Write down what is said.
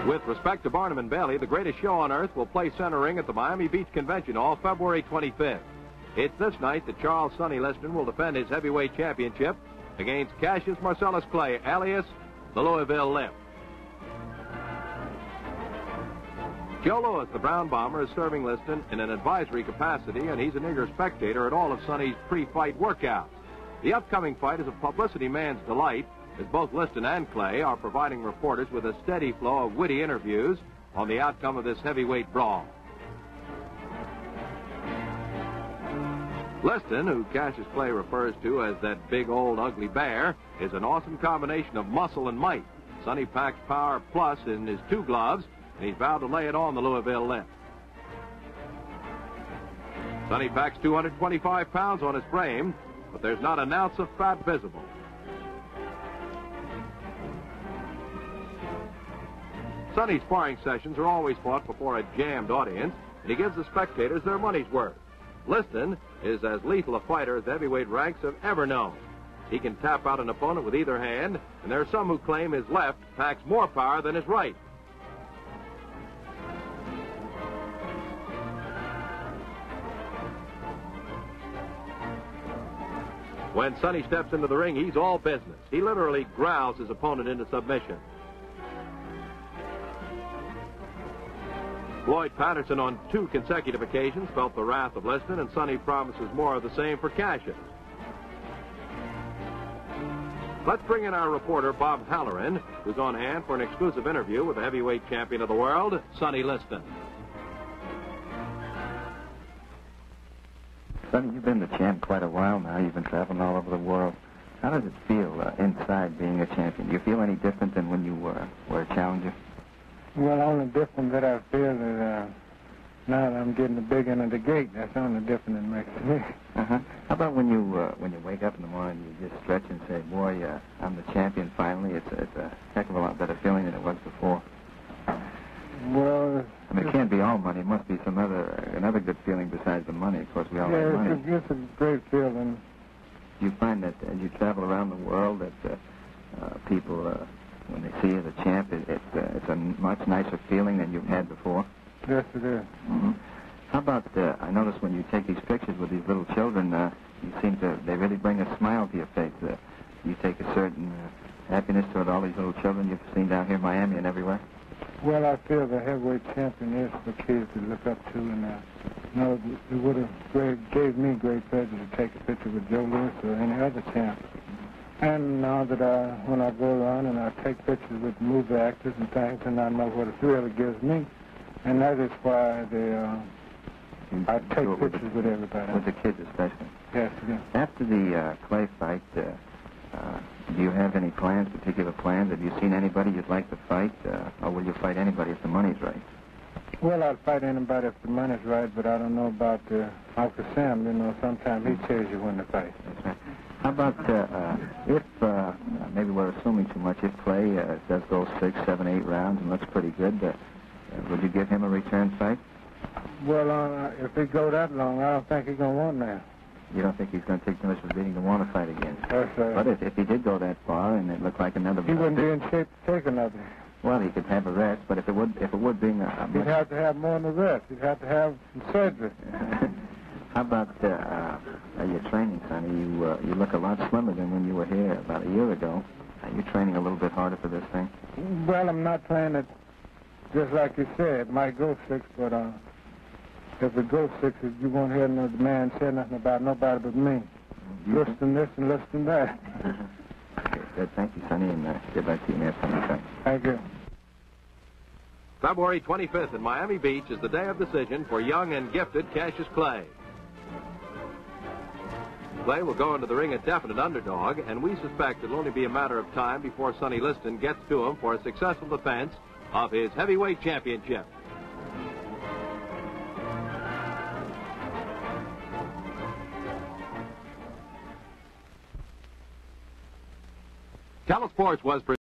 With respect to Barnum and Bailey, the greatest show on earth will play center ring at the Miami Beach Convention Hall February 25th. It's this night that Charles Sonny Liston will defend his heavyweight championship against Cassius Marcellus Clay, alias the Louisville Limp. Joe Louis, the Brown Bomber, is serving Liston in an advisory capacity, and he's an eager spectator at all of Sonny's pre-fight workouts. The upcoming fight is a publicity man's delight, as both Liston and Clay are providing reporters with a steady flow of witty interviews on the outcome of this heavyweight brawl. Liston, who Cassius Clay refers to as that big old ugly bear, is an awesome combination of muscle and might. Sonny packs power plus in his two gloves, and he's vowed to lay it on the Louisville Limp. Sonny packs 225 pounds on his frame, but there's not an ounce of fat visible. Sonny's sparring sessions are always fought before a jammed audience, and he gives the spectators their money's worth. Liston is as lethal a fighter as the heavyweight ranks have ever known. He can tap out an opponent with either hand, and there are some who claim his left packs more power than his right. When Sonny steps into the ring, he's all business. He literally growls his opponent into submission. Floyd Patterson on 2 consecutive occasions felt the wrath of Liston, and Sonny promises more of the same for Cassius. Let's bring in our reporter, Bob Halloran, who's on hand for an exclusive interview with the heavyweight champion of the world, Sonny Liston. Sonny, you've been the champ quite a while now. You've been traveling all over the world. How does it feel inside being a champion? Do you feel any different than when you were a challenger? Well, only different that I feel is now that I'm getting the big end of the gate. That's the only difference it makes to me. How about when you wake up in the morning, you just stretch and say, boy, I'm the champion finally? It's a heck of a lot better feeling than it was before. Well, I mean, it can't be all money. It must be another good feeling besides the money. Of course, we all like money. It's a great feeling. Do you find that as you travel around the world that people, when they see you as a champ, it's a much nicer feeling than you've had before? Yes, it is. Mm-hmm. How about, I notice when you take these pictures with these little children, they really bring a smile to your face. You take a certain happiness toward all these little children you've seen down here in Miami and everywhere? Well, I feel the heavyweight champion is for kids to look up to, and it would have gave me great pleasure to take a picture with Joe Louis or any other champ. And now that when I go around and I take pictures with movie actors and things, and I know what a thrill it gives me, and that is why I take pictures with everybody. With the kids especially? Yes, yes. After the Clay fight, do you have any plans, particular plans? Have you seen anybody you'd like to fight, or will you fight anybody if the money's right? Well, I'll fight anybody if the money's right, but I don't know about Uncle Sam. You know, sometimes he tells you when to fight. That's right. How about if, maybe we're assuming too much, if Clay does go 6, 7, 8 rounds and looks pretty good, would you give him a return fight? Well, if he go that long, I don't think he's going to want that. You don't think he's going to take too much of a beating to want to fight again? That's right. But if he did go that far and it looked like another... He wouldn't be in shape to take another. Well, he could have a rest, but if it would be... He'd have to have more than a rest. He'd have to have some surgery. How about your training, Sonny? You look a lot slimmer than when you were here about a year ago. Are you training a little bit harder for this thing? Well, I'm not playing it just like you said. It might go 6, but if it goes 6, you won't hear no man say nothing about nobody but me. Listen this and listen that. Okay, good. Thank you, Sonny, and get back to you next time. Thank you. February 25th in Miami Beach is the day of decision for young and gifted Cassius Clay. Clay will go into the ring a definite underdog, and we suspect it'll only be a matter of time before Sonny Liston gets to him for a successful defense of his heavyweight championship. Telesports was